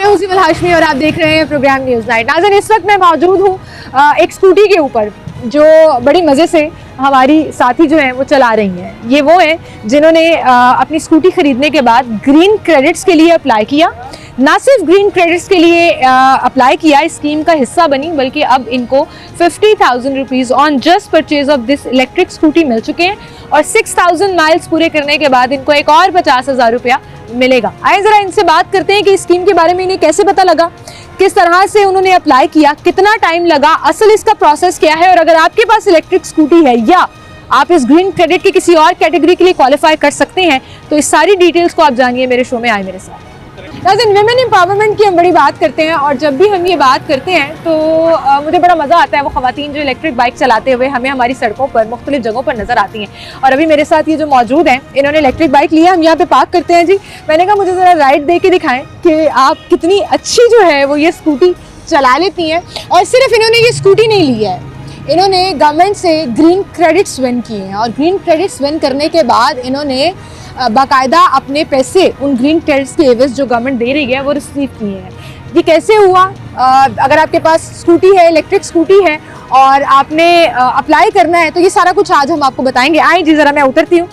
मैं हूं सिमल हाशमी और आप देख रहे हैं प्रोग्राम न्यूज़ नाइट। नाज़रीन, इस वक्त मैं मौजूद हूं एक स्कूटी के ऊपर जो बड़ी मज़े से हमारी साथी जो हैं वो चला रही हैं। ये वो हैं जिन्होंने अपनी स्कूटी ख़रीदने के बाद ग्रीन क्रेडिट्स के लिए अप्लाई किया। ना सिर्फ ग्रीन क्रेडिट्स के लिए अप्लाई किया, इस स्कीम का हिस्सा बनी, बल्कि अब इनको 50,000 rupees on just purchase of this electric scooty मिल चुके हैं और 6,000 माइल्स पूरे करने के बाद इनको एक और 50,000 रुपया मिलेगा। आइए ज़रा इनसे बात करते हैं कि इस स्कीम के बारे में इन्हें कैसे पता लगा, किस तरह से उन्होंने अप्लाई किया, कितना टाइम लगा, असल इसका प्रोसेस क्या है, और अगर आपके पास इलेक्ट्रिक स्कूटी है या आप इस ग्रीन क्रेडिट की किसी और कैटेगरी के लिए क्वालिफाई कर सकते हैं, तो इस सारी डिटेल्स को आप जानिए मेरे शो में। आए मेरे साथ। विमेन एम्पावरमेंट की हम बड़ी बात करते हैं और जब भी हम ये बात करते हैं तो मुझे बड़ा मज़ा आता है वो ख़वातीन जो इलेक्ट्रिक बाइक चलाते हुए हमें हमारी सड़कों पर मुख्तलिफ जगहों पर नज़र आती हैं। और अभी मेरे साथ ये जो मौजूद हैं, इन्होंने इलेक्ट्रिक बाइक लिया, हम यहाँ पे पार्क करते हैं जी। मैंने कहा मुझे ज़रा राइड दे के दिखाएं कि आप कितनी अच्छी जो है वो ये स्कूटी चला लेती हैं। और सिर्फ इन्होंने ये स्कूटी नहीं ली है, इन्होंने गवर्नमेंट से ग्रीन क्रेडिट्स विन किए हैं और ग्रीन क्रेडिट्स विन करने के बाद इन्होंने बाकायदा अपने पैसे उन ग्रीन क्रेडिट्स के एवज जो गवर्नमेंट दे रही है वो रिसीव किए हैं। ये कैसे हुआ? अगर आपके पास स्कूटी है, इलेक्ट्रिक स्कूटी है और आपने अप्लाई करना है तो ये सारा कुछ आज हम आपको बताएंगे। आए जी, ज़रा मैं उतरती हूँ।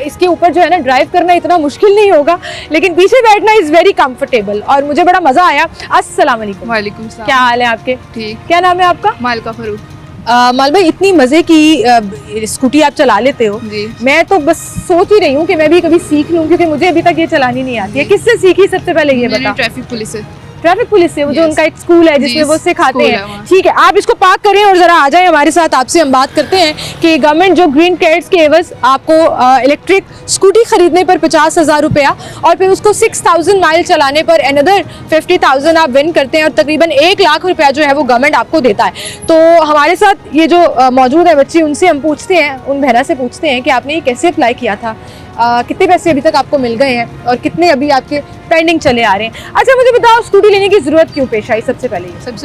इसके ऊपर जो है ना, ड्राइव करना इतना मुश्किल नहीं होगा, लेकिन पीछे बैठना इज़ वेरी कंफर्टेबल और मुझे बड़ा मज़ा आया। अस्सलाम वालेकुम। वालेकुम सलाम। क्या हाल है आपके? ठीक। क्या नाम है आपका? मालिका फरूक। मालबा, इतनी मज़े की स्कूटी आप चला लेते हो जी। मैं तो बस सोच ही रही हूँ कि मैं भी कभी सीख लूँ, क्योंकि मुझे अभी तक ये चलानी नहीं आती है। किससे सीखी सबसे पहले ये बता? ट्रैफिक पुलिस से। ट्रैफिक पुलिस से? वो जो उनका एक स्कूल है जिसमें वो सिखाते हैं। ठीक है, आप इसको पार्क करें और जरा आ जाएं हमारे साथ। आपसे हम बात करते हैं कि गवर्नमेंट जो ग्रीन क्रेडिट्स के एवज आपको इलेक्ट्रिक स्कूटी खरीदने पर 50,000 रुपया और फिर उसको 6,000 माइल चलाने पर अनदर 50,000 आप विन करते हैं और तकरीबन 1 लाख रुपया जो है वो गवर्नमेंट आपको देता है। तो हमारे साथ ये जो मौजूद है बच्ची, उनसे हम पूछते हैं, उन बहना से पूछते हैं कि आपने ये कैसे अप्लाई किया था, कितने पैसे अभी तक आपको मिल गए हैं और कितने अभी आपके पेंडिंग चले आ रहे हैं। अच्छा मुझे बताओ, स्कूटी लेने की ज़रूरत क्यों पेश आई? सबसे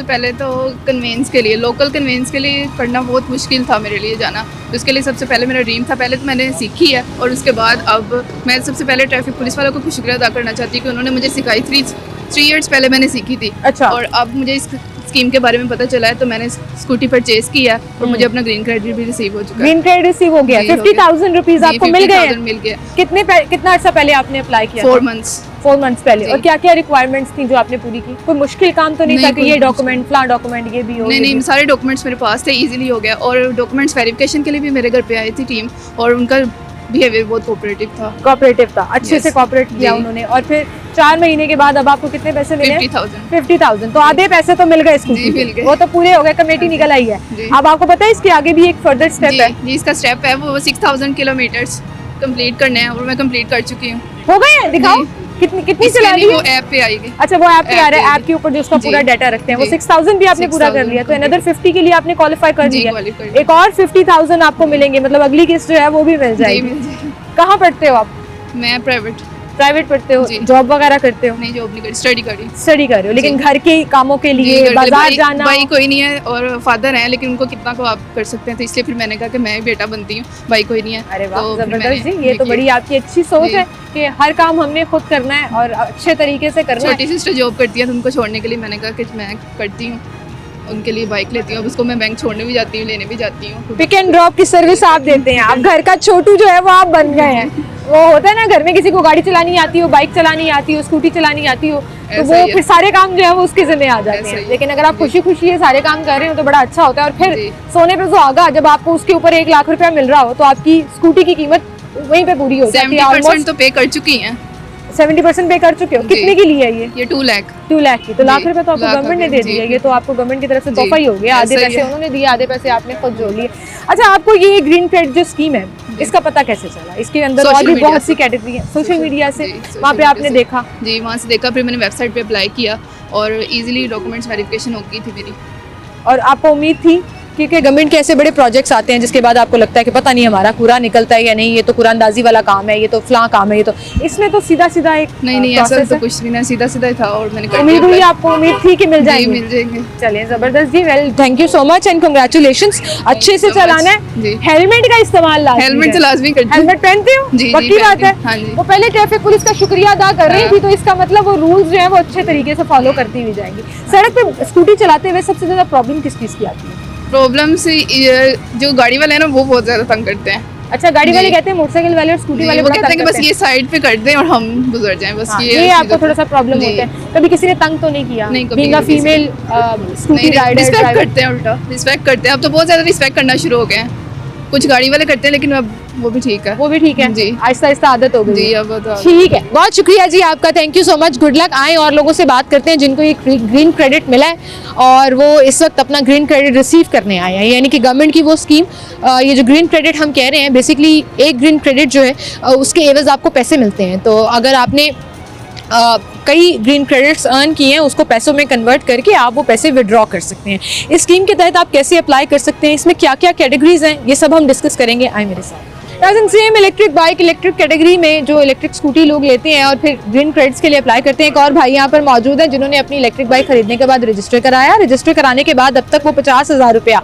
पहले तो कन्वेंस के लिए, लोकल कन्वेंस के लिए करना बहुत मुश्किल था मेरे लिए जाना। तो उसके लिए सबसे पहले मेरा ड्रीम था, पहले तो मैंने सीखी है और उसके बाद अब मैं सबसे पहले ट्रैफिक पुलिस वालों को शुक्रिया अदा करना चाहती हूँ कि उन्होंने मुझे सिखाई। 3 इयर्स पहले मैंने सीखी थी। अच्छा। और अब मुझे इस स्कीम के बारे में पता चला है तो मैंने स्कूटी परचेज किया और मुझे अपना ग्रीन क्रेडिट भी रिसीव हो चुका है। ग्रीन क्रेडिट रिसीव हो गया, 50,000 रुपीज आपको मिल गए? मिल गया। कितना अर्सा पहले आपने अप्लाई किया? 4 मंथ्स। 4 मंथ्स पहले। और क्या क्या रिक्वायरमेंट्स थी जो आपने पूरी की? कोई मुश्किल काम तो नहीं था कि ये डॉक्यूमेंट, फ्ला डॉक्यूमेंट ये भी हो? नहीं, सारे डॉक्यूमेंट्स मेरे पास थे, इजीली हो गया। और डॉक्यूमेंट्स वेरिफिकेशन के लिए भी मेरे घर पे आई थी टीम और उनका बिहेवियर बहुत कोऑपरेटिव था। अच्छे से कोऑपरेट किया उन्होंने। और फिर 4 महीने के बाद अब आपको कितने पैसे मिले? 50,000। तो आधे पैसे तो मिल गए स्कूटी के, वो तो पूरे हो गए, कमेटी निकल आई है। अब आपको पता है इसके आगे भी एक फर्दर स्टेप है? जी, इसका स्टेप है वो 6,000 किलोमीटर्स कंप्लीट करने हैं और मैं कंप्लीट कर चुकी हूँ। हो गए हैं? दिखाओ कितनी चला ली? वो ऐप पे आएगी। अच्छा, वो ऐप पे आ रहा है, ऐप के ऊपर जो उसका पूरा डाटा रखते हैं। वो 6,000 भी आपने पूरा कर लिया, तो अनदर 50 के लिए आपने क्वालिफाई कर लिया। एक और 50,000 आपको मिलेंगे, मतलब अगली किस्त जो है वो भी मिल जाएगी। कहाँ पढ़ते हो आप? मैं प्राइवेट पढ़ते हो? जॉब वगैरह करते हो? नहीं, जॉब नहीं करी, स्टडी कर रही हूँ। लेकिन घर के कामों के लिए बाजार जाना? भाई कोई नहीं है और फादर है, लेकिन उनको कितना को आप कर सकते हैं, तो इसलिए फिर मैंने कहा कि मैं बेटा बनती हूँ, भाई कोई नहीं है। अरे वाह, जबरदस्त जी, ये तो बड़ी आपकी अच्छी सोच है कि हर काम हमने खुद करना है और अच्छे तरीके से करना है। छोटी सिस्टर जॉब करती है तो उनको छोड़ने के लिए मैंने कहा कि मैं करती हूँ, उनके लिए बाइक लेती हूँ। अब उसको मैं बैंक छोड़ने भी जाती हूँ, लेने भी जाती हूँ। पिक एंड ड्रॉप की सर्विस आप देते हैं। अब घर का छोटू जो है वो आप बन गए हैं। वो होता है ना, घर में किसी को गाड़ी चलानी आती हो, बाइक चलानी आती हो, स्कूटी चलानी आती हो, तो वो फिर सारे काम जो है वो उसके जिम्मे आ जाते हैं। लेकिन अगर आप खुशी खुशी ये सारे काम कर रहे हो तो बड़ा अच्छा होता है। और फिर सोने पे सुहागा, जब आपको उसके ऊपर 1 लाख रुपया मिल रहा हो तो आपकी स्कूटी की कीमत वहीं पे पूरी हो जाती है। 70% तो पे कर चुकी हैं। 70% पे कर चुके हो? कितने की ली है ये? 2 लाख। 2 लाख की? तो लाख रुपए तो आपको गवर्नमेंट ने दे दिया। ये तो आपको गवर्नमेंट की तरफ से तोहफा ही हो गया। आधे पैसे उन्होंने दिए, आधे पैसे आपने खुद जोड़ लिए। अच्छा, आपको ये ग्रीन क्रेडिट जो स्कीम है, इसका पता कैसे चला? इसके अंदर और भी बहुत सी कैटेगरी है। सोशल मीडिया से? वहाँ पे आपने देखा? जी, वहाँ से देखा, फिर मैंने वेबसाइट पे अप्लाई किया और इजीली डॉक्यूमेंट्स वेरिफिकेशन हो गई थी मेरी। और आपको उम्मीद थी क्योंकि गवर्नमेंट के ऐसे बड़े प्रोजेक्ट्स आते हैं जिसके बाद आपको लगता है कि पता नहीं हमारा कूड़ा निकलता है या नहीं, ये तो कूड़ांदाजी वाला काम है, ये तो फलां काम है, ये तो इसमें तो सीधा सीधा एक नहीं ऐसा तो कुछ नहीं, सीधा सीधा ही था और मैंने कर उम्मीद दिया। हुई आपको, उम्मीद थी कि मिल जी, जाएंगे? मिल जाएंगे। चलिए जबरदस्त जी, well thank you so much and congratulations. अच्छे से so much। चलाना जी। है, हेलमेट का इस्तेमाल लाजमी हेलमेट तो है। लाजमी करती हूँ। हेलमेट पहनते हो? जी, पक्की बात पहनती है। हूँ। हाँ जी। वो पहले ट्रैफिक पुलिस का शुक्रिया अदा कर रही हाँ। थी, तो इसका मतलब वो रूल्स जो है वो अच्छे तरीके से फॉलो करती हुई जाएंगी। सड़क पे स्कूटी चलाते हुए सबसे ज्यादा प्रॉब्लम किस चीज की आती है? प्रॉब्लम से जो गाड़ी वाले हैं ना वो बहुत ज्यादा तंग करते हैं। अच्छा, गाड़ी वाले जी। कहते हैं मोटरसाइकिल वाले और स्कूटी वाले वो बड़ा कहते हैं तंग कि बस करते ये साइड पे कर दें और हम गुजर जाएं, बस हाँ, ये ये आपको थोड़ा सा प्रॉब्लम जी। होता है। कभी किसी ने तंग तो नहीं किया? नहीं, कभी बीइंग अ नहीं किसी ने। फीमेल स्कूटी नहीं, राइडर रिस्पेक्ट करते हैं, उल्टा रिस्पेक्ट करते हैं। अब तो बहुत ज्यादा रिस्पेक्ट करना शुरू हो गए हैं। कुछ गाड़ी वाले करते हैं लेकिन अब वो भी ठीक है। वो भी ठीक है जी। आहिस्ता आहिस्ता आदत हो गई जी, है। अब तो ठीक है, बहुत शुक्रिया जी आपका, thank you so much, good luck. आए और लोगों से बात करते हैं जिनको ये ग्रीन क्रेडिट मिला है और वो इस वक्त अपना ग्रीन क्रेडिट रिसीव करने आए हैं, यानी कि गवर्नमेंट की वो स्कीम, ये जो ग्रीन क्रेडिट हम कह रहे हैं, बेसिकली एक ग्रीन क्रेडिट जो है उसके एवज आपको पैसे मिलते हैं। तो अगर आपने कई ग्रीन क्रेडिट्स अर्न किए हैं उसको पैसों में कन्वर्ट करके आप वो पैसे विड्रॉ कर सकते हैं। इस स्कीम के तहत आप कैसे अप्लाई कर सकते हैं, इसमें क्या क्या कैटेगरीज हैं, ये सब हम डिस्कस करेंगे। आए मेरे साथ। Same electric bike, electric category में जो इलेक्ट्रिक स्कूटी लोग लेते हैं और फिर ग्रीन क्रेडिट्स के लिए अप्लाई करते हैं, एक और भाई यहाँ पर मौजूद हैं जिन्होंने अपनी इलेक्ट्रिक बाइक खरीदने के बाद रजिस्टर कराया। रजिस्टर कराने के बाद अब तक वो 50,000 रुपया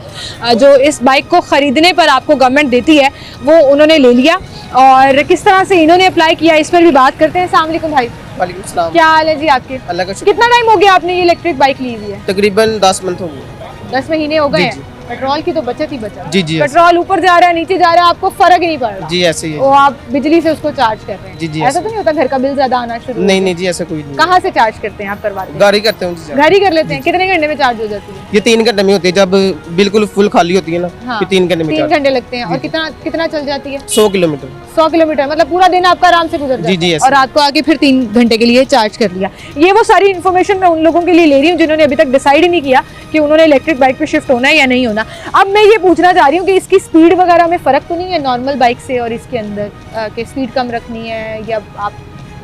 जो इस बाइक को ख़रीदने पर आपको गवर्नमेंट देती है वो उन्होंने ले लिया। और किस तरह से इन्होंने अप्लाई किया इस पर भी बात करते हैं। अस्सलाम वालेकुम भाई। वालेकुम सलाम। क्या हाल है जी आपके? अल्लाह का शुक्र। कितना टाइम हो गया आपने ये इलेक्ट्रिक बाइक ली हुई है? तकरीबन 10 मंथ हो गए। 10 महीने हो गए जी, हैं। पेट्रोल की तो बचत ही बचत। जी, जी, पेट्रोल ऊपर जा रहा है नीचे जा रहा है आपको फर्क ही नहीं पड़ रहा। जी ऐसे ही है। वो आप बिजली से उसको चार्ज कर रहे हैं। जी, जी, ऐसा ऐसे। तो नहीं होता घर का बिल ज्यादा आना शुरू हो नहीं गया? नहीं जी ऐसा कोई नहीं। कहाँ से चार्ज करते हैं आप? करवाते हैं? गाड़ी करते हैं जी। घर ही कर लेते हैं। कितने घंटे में चार्ज हो जाती है? ये 3 घंटे में होती है, जब बिल्कुल फुल खाली होती है ना हाँ, ये 3 घंटे में 3 चार्ज। घंटे लगते हैं। और कितना कितना चल जाती है? 100 किलोमीटर। 100 किलोमीटर मतलब पूरा दिन आपका आराम से गुजर जाता जी, जी, है। ऐसे। और रात को आके फिर 3 घंटे के लिए चार्ज कर लिया। ये वो सारी इन्फॉर्मेशन मैं उन लोगों के लिए ले रही हूँ जिन्होंने अभी तक डिसाइड ही नहीं किया कि उन्होंने इलेक्ट्रिक बाइक पे शिफ्ट होना है या नहीं होना। अब मैं ये पूछना चाह रही हूँ कि इसकी स्पीड वगैरह में फ़र्क तो नहीं है नॉर्मल बाइक से और इसके अंदर, कि स्पीड कम रखनी है या आप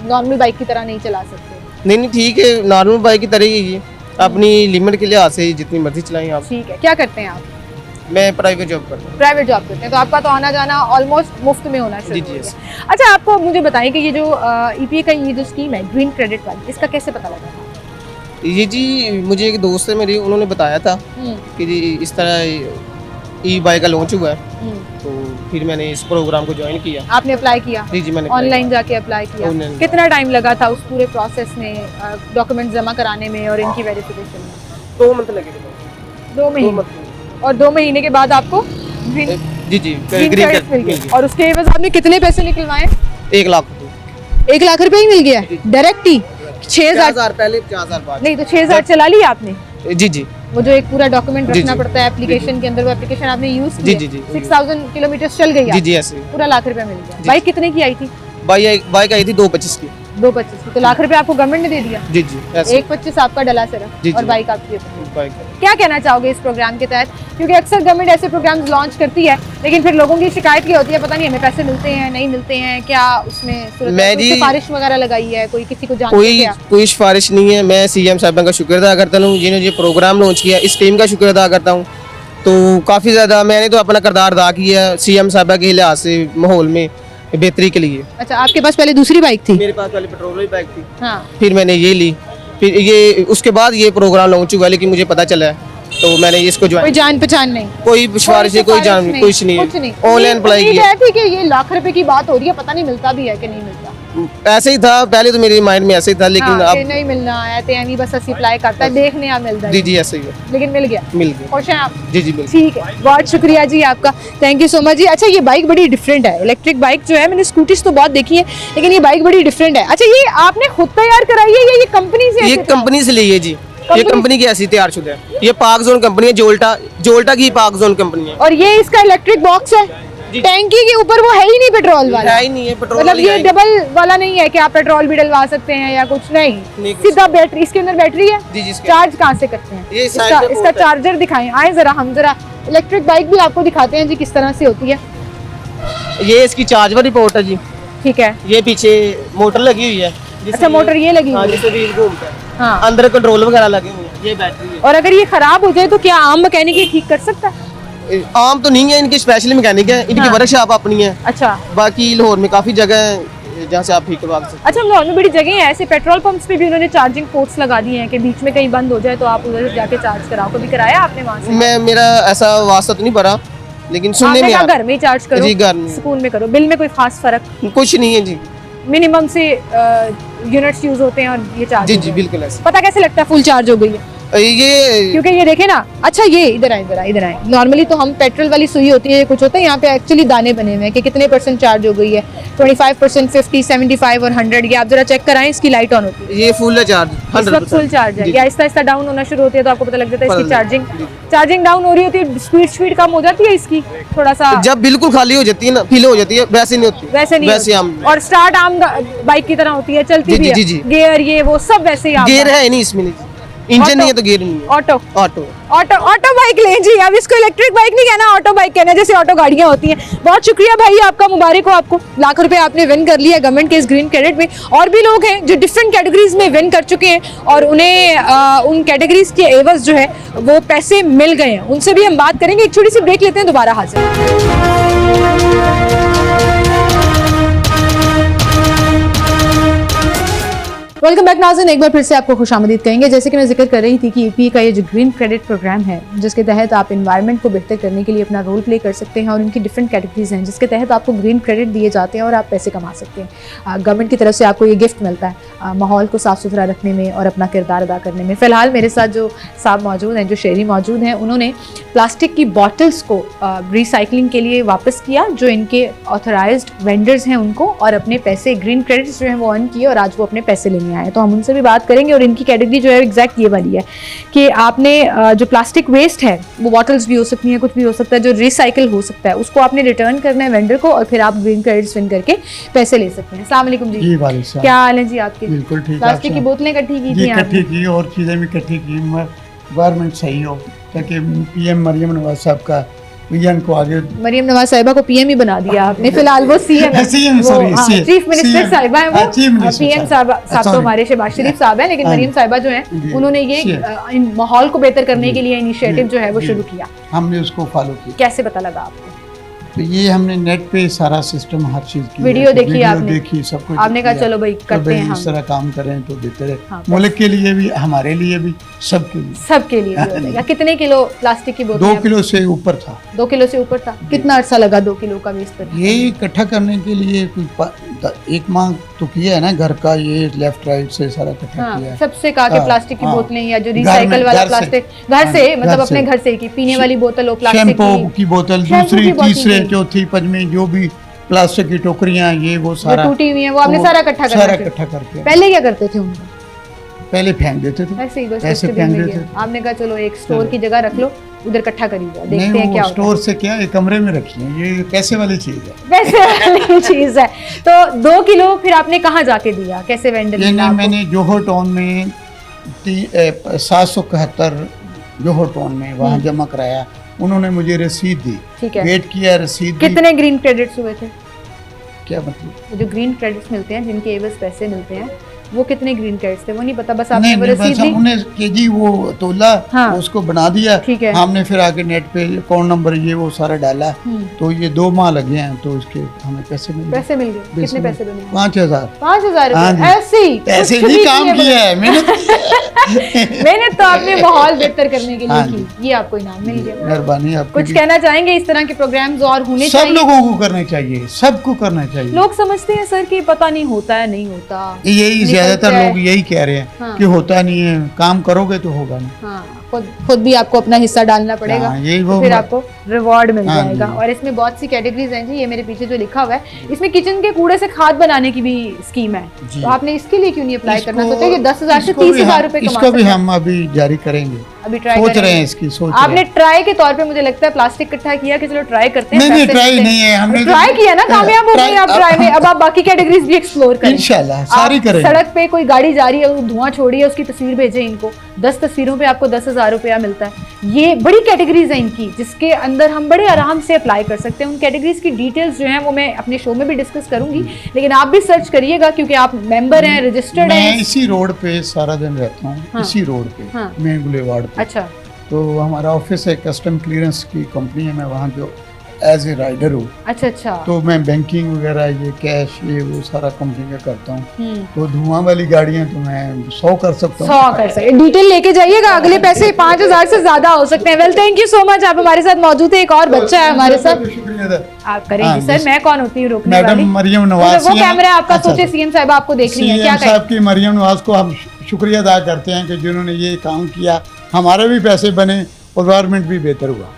नॉर्मल बाइक की तरह नहीं चला सकते? नहीं नहीं ठीक है, नॉर्मल बाइक की तरह ही है ये। अपनी लिमिट के लिहाज से जितनी मर्जी चलाएं आप। ठीक है, क्या करते हैं आप? मैं प्राइवेट जॉब करता हूँ। प्राइवेट जॉब करते हैं, तो आपका तो आना जाना ऑलमोस्ट मुफ्त में होना शुरू जी, हो जी, गया। yes। अच्छा, आपको मुझे बताइए कि ये जो ईपीए का ये जो स्कीम है ग्रीन क्रेडिट वाली, इसका कैसे पता लगा था? ये जी मुझे एक दोस्त है मेरी, उन्होंने बताया था कि जी इस तरह ई बाइक का लॉन्च हुआ है, तो फिर मैंने इस प्रोग्राम को ज्वाइन किया। आपने अप्लाई किया? जी जी मैंने ऑनलाइन जाके अप्लाई किया? Online। कितना टाइम लगा था उस पूरे प्रोसेस में, डॉक्यूमेंट जमा कराने में और इनकी वेरिफिकेशन में? 2 मंथ लगे थे। 2 महीने। और 2 महीने के बाद आपको ग्रीन जी जी क्रेडिट मिल गया। और उसके एवज आपने कितने पैसे निकलवाए? 1 लाख रुपए। 1 लाख रुपए ही मिल गया डायरेक्ट ही? 6,000 50,000 पहले 50,000 बाद। नहीं तो 6,000 चला लिया आपने? जी जी वो जो एक पूरा डॉक्यूमेंट जी, रखना जी। पड़ता है एप्लीकेशन के अंदर, वो एप्लीकेशन आपने यूज जी, की? जी, जी। 6000 किलोमीटर चल गई जी आप? जी ऐसे ही। पूरा लाख रुपए मिल गया। जी। बाइक कितने की आई थी? बाइक आई थी 225 की। 225 की। तो लाख रुपए आपको गवर्नमेंट ने दे दिया? जी जी ऐसे 125 आपका डला सिर्फ जी, और जी। बाइक आपकी अपनी। बाइक। क्या कहना चाहोगे इस प्रोग्राम के तहत? क्योंकि अक्सर गवर्नमेंट ऐसे प्रोग्राम्स लॉन्च करती है लेकिन फिर लोगों की शिकायत ये होती है पता नहीं हमें पैसे मिलते हैं नहीं मिलते हैं, क्या उसमें सूरत मैं कोई जी- सिफारिश वगैरह लगाई है, कोई किसी को जानते कोई क्या? कोई सिफारिश नहीं है। मैं सीएम साहब का शुक्र अदा करता हूँ जिन्होंने ये प्रोग्राम लॉन्च किया, इस टीम का शुक्र अदा करता हूँ। तो काफ़ी ज़्यादा मैंने तो अपना किरदार अदा किया सीएम साहब के लिहाज से माहौल में बेहतरी के लिए। अच्छा, आपके पास पहले दूसरी बाइक थी? मेरे पास पहले पेट्रोल वाली बाइक थी, हाँ। फिर मैंने ये ली, फिर ये उसके बाद ये प्रोग्राम लॉन्च हुआ लेकिन मुझे पता चला है तो मैंने इसको कोई ज्वाइन। जान पहचान नहीं? कोई सिफारिश नहीं, कोई जान कुछ नहीं, ऑनलाइन अप्लाई उम्मीद किया। है थी कि ये लाख रुपए की बात हो रही है, पता नहीं मिलता भी है कि नहीं मिलता। ऐसे ही था पहले तो मेरे माइंड में ऐसे ही था लेकिन हाँ, कि अब नहीं मिलना है तो यानी बस असली अप्लाई करता है देखने आ मिलता है। जी जी ऐसे ही है, लेकिन मिल गया? मिल गया। खुश हैं आप? जी जी बिल्कुल। ठीक है, बहुत शुक्रिया जी आपका, थैंक यू सो मच जी। अच्छा, ये बाइक बड़ी डिफरेंट है, इलेक्ट्रिक बाइक जो है मैंने स्कूटीज तो बहुत देखी है लेकिन ये बाइक बड़ी डिफरेंट है। अच्छा, ये आपने खुद तैयार कराई है या ये कंपनी से? ये ऐसे कंपनी से ली है जी, ये कंपनी की ऐसी तैयार शुदा है। ये पाक जोन कंपनी है, जोल्टा की पाक जोन कंपनी है। और ये इसका इलेक्ट्रिक बॉक्स है? टैंकी के ऊपर वो है ही नहीं पेट्रोल वाला? है ही नहीं है पेट्रोल मतलब वाली ये है ही डबल वाला नहीं है कि आप पेट्रोल भी डलवा सकते हैं या कुछ? नहीं, नहीं, कुछ सीधा बैटरी, इसके अंदर बैटरी है? जी, जी, इसके- चार्ज कहाँ से करते हैं? ये साइड इसका पे इसका पोर्ट है। चार्जर दिखाएं, आए जरा हम जरा इलेक्ट्रिक बाइक भी आपको दिखाते हैं जी किस तरह से होती है। ये इसकी चार्ज वाली पोर्ट है जी। ठीक है। ये पीछे मोटर लगी हुई है जिससे अच्छा, मोटर ये लगी हाँ, हुई है? जिससे व्हील घूमता है। हाँ। अंदर कंट्रोल वगैरह लगे हुए हैं। ये बैटरी है। और अगर ये खराब हो जाए तो क्या आम मैकेनिक ये ठीक कर सकता है? आम तो नहीं है, इनकी स्पेशल मैकेनिक है, इनकी हाँ। वर्कशॉप अपनी है। अच्छा बाकी लाहौर में काफ़ी जगह है जहाँ से आप ठीक करवा सकते अच्छा, लाहौर में बड़ी जगह है ऐसे, पेट्रोल पंप्स पे भी उन्होंने चार्जिंग पोर्ट्स लगा दिए हैं कि बीच में कहीं बंद हो जाए तो आप उधर जाके चार्ज कराओ। कभी कराया आपने वहाँ से? हैं। मेरा ऐसा वास्ता तो नहीं पड़ा, लेकिन सुनने आपने में कहा आ रहा घर में ही चार्ज करो, जी, घर में। सुकून में करो, बिल में कोई खास फर्क? कुछ नहीं है जी। मिनिमम से यूनिट्स यूज होते हैं और ये चार्ज जी हो जी गए। बिल्कुल ऐसा। पता कैसे लगता है फुल चार्ज हो गई है? ये क्योंकि ये देखे ना, अच्छा ये इधर आए इधर आए इधर आए, नॉर्मली तो हम पेट्रोल वाली सुई होती है कुछ होता है, यहाँ पे एक्चुअली दाने बने हुए हैं कि कितने % चार्ज हो गई है, 25%, 50, 75 और 100। ये आप जरा चेक कराएं, इसकी लाइट ऑन होती है, ये फुल है चार्ज, इस वक्त फुल चार्ज है। जी। या आहिस्ता आहिस्ता डाउन होना शुरू होती है तो आपको पता लग जाता है इसकी पता लग- चार्जिंग डाउन हो रही होती है, स्पीड कम हो जाती है इसकी थोड़ा सा, जब बिल्कुल खाली हो जाती है ना, फील हो जाती है, वैसे नहीं होती। वैसे नहीं वैसे होती। हम और स्टार्ट आम बाइक की तरह होती है, चलती जी, भी जी, है, जी, जी। गियर ये वो सब वैसे ही गेयर है नहीं इसमें, नहीं इंजन नहीं है तो गेयर नहीं है। ऑटो ऑटो ऑटो बाइक लें जी, अब इसको इलेक्ट्रिक बाइक नहीं कहना, ऑटो बाइक कहना है, जैसे ऑटो गाड़ियां होती हैं। बहुत शुक्रिया भाई आपका, मुबारक हो आपको, लाख रुपए आपने विन कर लिया गवर्नमेंट के इस ग्रीन क्रेडिट में। और भी लोग हैं जो डिफरेंट कैटेगरीज में विन कर चुके हैं और उन्हें उन कैटेगरीज के एवज जो है वो पैसे मिल गए हैं, उनसे भी हम बात करेंगे। एक छोटी सी ब्रेक लेते हैं, दोबारा हाजिर। वेलकम बैक नाज़रीन, एक बार फिर से आपको खुशामदीद कहेंगे। जैसे कि मैं जिक्र कर रही थी कि ईपी का ये जो ग्रीन क्रेडिट प्रोग्राम है, जिसके तहत आप एनवायरनमेंट को बेहतर करने के लिए अपना रोल प्ले कर सकते हैं और उनकी डिफरेंट कैटेगरीज हैं जिसके तहत आपको ग्रीन क्रेडिट दिए जाते हैं और आप पैसे कमा सकते हैं। गवर्नमेंट की तरफ से आपको ये गिफ्ट मिलता है माहौल को साफ़ सुथरा रखने में और अपना किरदार अदा करने में। फ़िलहाल मेरे साथ जो साहब मौजूद हैं, जो शहरी मौजूद हैं, उन्होंने प्लास्टिक की बॉटल्स को रिसाइकलिंग के लिए वापस किया, जो इनके ऑथराइज्ड वेंडर्स हैं उनको, और अपने पैसे ग्रीन क्रेडिट्स जो हैं वो अर्न किए और आज वो अपने पैसे लेने आए। तो हम उनसे भी बात करेंगे और इनकी कैटेगरी जो है एग्जैक्ट ये वाली है कि आपने जो प्लास्टिक वेस्ट है, वो बॉटल्स भी हो सकती हैं, कुछ भी हो सकता है जो रिसाइकिल हो सकता है, उसको आपने रिटर्न करना है वेंडर को और फिर आप ग्रीन क्रेडिट्स विन करके पैसे ले सकते हैं। अस्सलाम वालेकुम जी, क्या हाल है जी आपके? बिल्कुल ठीक। प्लास्टिक की बोतलें इकट्ठी की थी इकट्ठी की और चीज़ें भी इकट्ठी की, गवर्नमेंट सही हो ताकि पीएम मरियम नवाज साहब का विजन को आगे। मरियम नवाज साहिबा को पीएम ही बना दिया आपने, फिलहाल वो सीएम है, चीफ मिनिस्टर साहिबा है वो, पीएम साहब तो हमारे शहबाज शरीफ साहब है, लेकिन मरियम साहिबा जो है उन्होंने ये इन माहौल को बेहतर करने के लिए इनिशिएटिव जो है वो शुरू किया। हमने उसको फॉलो किया। कैसे पता लगा आपको? तो ये हमने नेट पे सारा सिस्टम हर चीज की वीडियो देखी आपने? देखी, सब कुछ आपने कहा चलो भाई करते हैं इस तरह काम करें तो बेहतर है, हाँ, मुल्क के लिए भी, हमारे लिए भी, सबके लिए। सबके लिए भी हो जाएगा। कितने किलो प्लास्टिक की बोतल? 2 किलो से ऊपर था। 2 किलो से ऊपर था। कितना अर्सा लगा 2 किलो का वेस्ट करने? ये इकट्ठा करने के लिए एक माह तो किया है ना, घर का ये लेफ्ट राइट से सारा इकट्ठा किया हाँ, है। सबसे कहा कि हाँ, प्लास्टिक की हाँ। बोतलें या जो घर रिसाइकल में, वाला घर से। प्लास्टिक घर से, हाँ, मतलब घर अपने से। घर से की पीने वाली बोतल हो, प्लास्टिक शैम्पू की बोतल, शैम्पू दूसरी, की बोतल तीसरे, की। चौथी, पंचमी, जो भी प्लास्टिक की टोकरियां, ये वो जो सारा टूटी हुई है वो आपने वो सारा इकट्ठा सारा करना इकट्ठा करके पहले क्या करते थे उनको? पहले फेंक देते थे। ऐसे ही बस ऐसे डस्टबिन फेंक में देते गया। थे। आपने कहा चलो एक स्टोर की जगह रख लो, उधर इकट्ठा करिएगा, देखते हैं नहीं, क्या वो होता स्टोर से क्या, एक कमरे में रखी है, ये पैसे वाली चीज है। वैसे वाली चीज है। तो 2 किलो फिर आपने कहाँ जाके दिया, कैसे वेंडर ये मिला नहीं, आपको? मैंने जोहर टाउन में 771 जोहर टाउन में वहाँ जमा कराया, उन्होंने मुझे रसीद दी, ठीक है। वेट किया, रसीद दी। कितने ग्रीन क्रेडिट्स हुए थे? क्या मतलब? वो जो ग्रीन क्रेडिट्स मिलते हैं, जिनके एवज पैसे मिलते हैं, वो कितने ग्रीन क्रेडिट्स थे वो नहीं पता, बस आपने नहीं वो नहीं, रसीद बस दी? हमने केजी वो तोला, हाँ। उसको बना दिया, ठीक है। हमने फिर आगे नेट पे अकाउंट नंबर ये वो सारा डाला, तो ये 2 माह लगे हैं, तो इसके हमें पैसे मिल गए। पैसे मिल गए? कितने पैसे बने? 5000। 5000 हाँ रुपए? जी। ऐसे ही ऐसे कुछ ही भी काम किए किया है, मेहनत मेहनत तो आपने माहौल बेहतर करने के लिए हाँ की, ये आपको इनाम मिल गया। मेहरबानी आपकी। कुछ कहना चाहेंगे? इस तरह के प्रोग्राम्स और होने सब चाहिए। लोगों को करना चाहिए, सबको करना चाहिए। लोग समझते हैं सर कि पता नहीं होता है, नहीं होता, यही निकलता ज्यादातर है। लोग यही कह रहे हैं हाँ। कि होता नहीं है, काम करोगे तो होगा नहीं। हाँ, खुद भी आपको अपना हिस्सा डालना पड़ेगा, हाँ, यही तो वो फिर आपको रिवॉर्ड मिल हाँ जाएगा। जी। और इसमें बहुत सी कैटेगरीज हैं जी, ये मेरे पीछे जो लिखा हुआ है, इसमें किचन के कूड़े से खाद बनाने की भी स्कीम है, जी। तो आपने इसके लिए क्यों नहीं अप्लाई करना? इसको- सोचा कि 10,000 से इसको भी 30,000 हम- रुपए कमा इसको भी सकते हैं। हम अभी जारी करेंगे, अभी ट्राई सोच करेंगे। रहे हैं इसकी, सोच आपने रहे हैं। ट्राई के तौर पे मुझे लगता है प्लास्टिक इकट्ठा किया कि चलो ट्राई करते हैं, नहीं, नहीं, पैसे ट्राई देते हैं। नहीं है, हमने ट्राई तो- किया ना, कामयाब हो गए आप ट्राई- ट्राई में, अब आप बाकी कैटेगरीज भी एक्सप्लोर करें इंशाल्लाह आप सारी करेंगे। सड़क पे कोई गाड़ी जा रही है, वो धुआं छोड़ रही है, उसकी तस्वीर भेजें इनको, 10 तस्वीरों पे आपको 10,000 रुपया मिलता है। ये बड़ी कैटेगरीज है इनकी, जिसके अंदर हम बड़े आराम से अप्लाई कर सकते हैं। उन कैटेगरीज की डिटेल्स जो हैं वो मैं अपने शो में भी डिस्कस करूंगी, लेकिन आप भी सर्च करिएगा क्योंकि आप मेंबर हैं, रजिस्टर्ड मैं हैं। इसी रोड पे सारा दिन रहता हूँ, हाँ। इसी रोड पे, हाँ। मेन बुलेवार्ड पे। अच्छा, तो हमारा ऑफिस है, कस्टम क्लियरेंस की कंपनी है, मैं वहाँ जो एज ए राइडर हूँ। अच्छा अच्छा। तो मैं बैंकिंग वगैरह, ये कैश, ये वो सारा कंपनी का करता हूँ। हम्म। तो धुआं वाली गाड़ियाँ तो मैं 100 कर सकता 100 हूँ। कर सकते, डिटेल लेके जाइएगा, अगले पैसे 5000 से ज्यादा हो सकते हैं। Well thank you so much, आप हमारे साथ मौजूद है। एक और बच्चा है हमारे साथ, शुक्रिया अदा। आप करेंगे हाँ, सर, मैं कौन होती हूँ रोकने वाली? मैडम मरियम नवाज, वो कैमरा आपका, अच्छा, सोचे सीएम साहब आपको देख रही है, क्या सीएम करें? साहब की मरियम नवाज को हम शुक्रिया अदा करते हैं कि जिन्होंने ये काम किया, हमारे भी पैसे बने, एनवायरनमेंट भी बेहतर हुआ।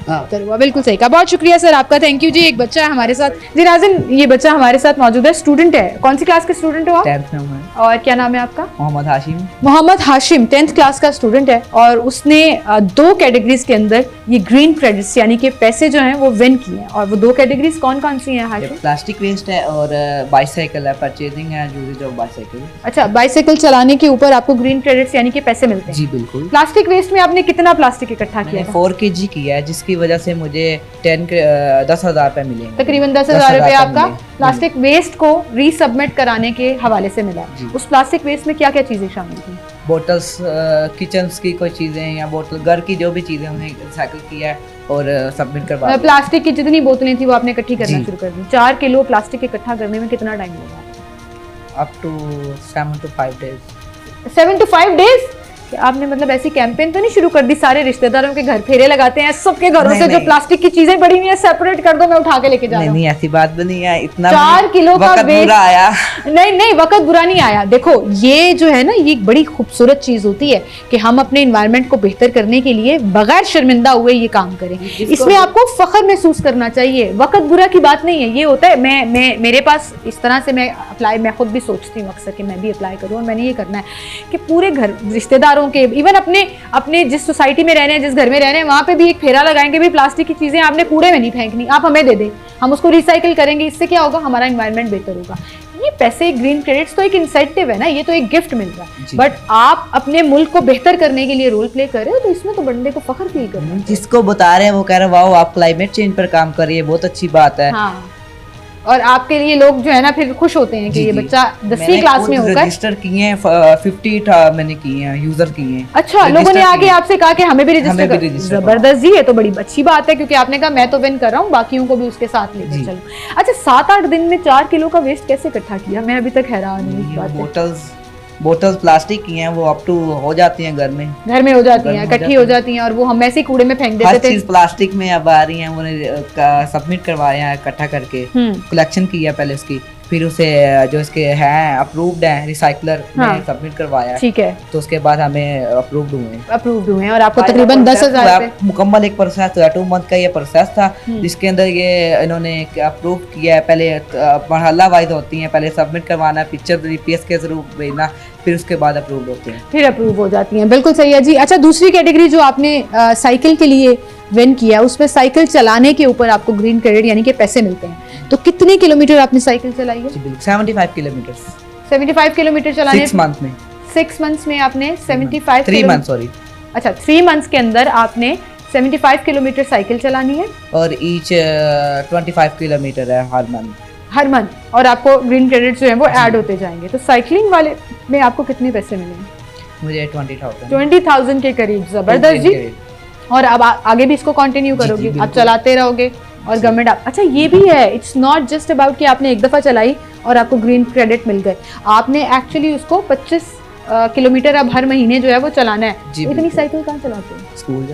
हाँ, हुआ, बिल्कुल सही कहा, बहुत शुक्रिया सर आपका, थैंक यू जी। एक बच्चा है हमारे साथ जी, नाज़िन, ये बच्चा हमारे साथ मौजूद है, स्टूडेंट है। कौन सी क्लास के स्टूडेंट हो आप? 10th में हूँ। और क्या नाम है आपका? मोहम्मद हाशिम। मोहम्मद हाशिम 10th क्लास का स्टूडेंट है और उसने 2 कैटेगरीज के अंदर ये ग्रीन क्रेडिट्स यानी कि पैसे जो हैं वो विन किए हैं। और वो 2 कैटेगरीज कौन कौन सी हैं हाशिम? प्लास्टिक वेस्ट है और बाइसाइकिल है, परचेजिंग है, यूजेज ऑफ बाइसाइकिल। अच्छा, बाइसाइकिल चलाने के ऊपर आपको ग्रीन क्रेडिट्स यानी कि पैसे मिलते हैं? जी बिल्कुल। प्लास्टिक वेस्ट में आपने कितना प्लास्टिक इकट्ठा किया मैंने था? 4 kg किया है, जिसकी वजह से मुझे 10,000 रुपए मिले। तकरीबन 10,000 रुपए आपका प्लास्टिक वेस्ट को रीसबमिट कराने के हवाले से मिला है। उस प्लास्टिक वेस्ट में क्या क्या चीजें शामिल थी? बोटल्स, किचन की कोई चीज़ें या बोतल, घर की जो भी चीज़ें उन्हें रिसाइकिल किया है और सबमिट करवा दिया। प्लास्टिक की जितनी बोतलें थी वो आपने इकट्ठी करना जी। शुरू कर दी। 4 किलो प्लास्टिक इकट्ठा करने में कितना टाइम लगा? Up to 7 to 5 days। 7 to 5 days? आपने मतलब ऐसी कैंपेन तो नहीं शुरू कर दी, सारे रिश्तेदारों के घर फेरे लगाते हैं, सबके घरों नहीं, से जो नहीं। प्लास्टिक की चीजें पड़ी हुई है सेपरेट कर दो, मैं उठा के लेके जा रहा नहीं हूँ? नहीं, ऐसी बात भी नहीं है, इतना 4 किलो का वक्त वेस्ट बुरा आया। नहीं नहीं, वक्त बुरा नहीं आया। देखो, ये जो है ना, ये एक बड़ी खूबसूरत चीज होती है कि हम अपने एनवायरनमेंट को बेहतर करने के लिए बगैर शर्मिंदा हुए ये काम करें। इसमें आपको फख्र महसूस करना चाहिए, वक्त बुरा की बात नहीं है। ये होता है, मैं मेरे पास इस तरह से मैं अप्लाई, मैं खुद भी सोचती हूँ अक्सर कि मैं भी अप्लाई करूँ, और मैंने ये करना है कि पूरे घर, रिश्तेदारों के, इवन अपने जिस सोसाइटी में रह रहे हैं, जिस घर में रह रहे हैं, वहाँ पे भी एक फेरा लगाएंगे भी प्लास्टिक की चीजें आपने कूड़े में नहीं फेंकनी, आप हमें दे दें, हम उसको रिसाइकिल करेंगे। इससे क्या होगा? हमारा एनवायरनमेंट बेहतर होगा। ये पैसे, ग्रीन क्रेडिट्स तो एक इंसेंटिव है ना, ये तो एक गिफ्ट मिल रहा है, बट आप अपने मुल्क को बेहतर करने के लिए रोल प्ले कर रहे हो, तो इसमें तो बंदे को फख्र फील करना है। जिसको बता रहे हैं वो कह रहे हैं वाओ आप क्लाइमेट चेंज पर काम कर रही है, बहुत अच्छी बात है। हाँ, और आपके लिए लोग जो है ना फिर खुश होते हैं कि ये बच्चा 10वीं क्लास में होकर रजिस्टर किए हैं, 50 मैंने किए हैं, यूजर किए हैं। अच्छा, लोगों ने आके आपसे कहा कि हमें भी रजिस्टर हमें भी कर। register करो। जबरदस्त जी, ये तो बड़ी अच्छी बात है, क्योंकि आपने कहा मैं तो विन कर रहा हूँ, बाकियों को भी उसके साथ लेकर जी। चलो। अच्छा, 7-8 दिन में 4 किलो का वेस्ट कैसे इकट्ठा किया? मैं अभी तक हैरान हूँ इस बात से। बोतल्स प्लास्टिक की हैं, वो अप टू हो जाती हैं घर में, घर में हो जाती घर हैं, में हो इकट्ठी जाती हो हैं। जाती हैं, और वो हम ऐसे ही कूड़े में फेंक हर देते थे। चीज प्लास्टिक में अब आ रही है, उन्हें सबमिट करवाए हैं इकट्ठा करके, कलेक्शन किया पहले उसकी, फिर उसे जो इसके हैं अप्रूव्ड हैं रिसाइकलर हाँ। में सबमिट करवाया है, ठीक है, तो उसके बाद हमें अप्रूव्ड हुए। अप्रूव्ड हुए हैं, और आपको तकरीबन 10,000 रुपए। मुकम्मल एक प्रोसेस था, 2 month का ये प्रोसेस था, जिसके अंदर ये इन्होंने अप्रूव किया है। पहले मरहला वाइज होती हैं, पहले सबमिट करवाना, पिक्चर जीपीएस के थ्रू भेजना, फिर उसके बाद अप्रूव होते हैं, फिर अप्रूव हो जाती हैं। बिल्कुल सही है जी। अच्छा, दूसरी कैटेगरी जो आपने साइकिल के लिए विन किया, उसमें साइकिल चलाने के ऊपर आपको ग्रीन क्रेडिट यानी कि पैसे मिलते हैं। तो कितने किलोमीटर आपने साइकिल चलाई है? 75 किलोमीटर 75 किलोमीटर चलाने 6 months में। 6 months में आपने 75 3 months सॉरी। अच्छा, 3 months के अंदर आपने 75 किलोमीटर साइकिल चलानी है, और ईच 25 किलोमीटर है हर मंथ। और आपको ग्रीन क्रेडिट जो है वो ऐड होते जाएंगे। तो साइकिलिंग वाले में आपको कितने पैसे मिले? मुझे 20,000 20,000 के करीब। जबरदस्त जी। और अब आगे भी इसको कंटिन्यू करोगे, आप चलाते रहोगे, और गवर्नमेंट अच्छा ये भी है, इट्स नॉट जस्ट अबाउट कि आपने एक दफ़ा चलाई और आपको ग्रीन क्रेडिट मिल गए, आपने एक्चुअली उसको 25 किलोमीटर अब हर महीने जो है वो चलाना है। इतनी साइकिल कहाँ चलाते हो? स्कूल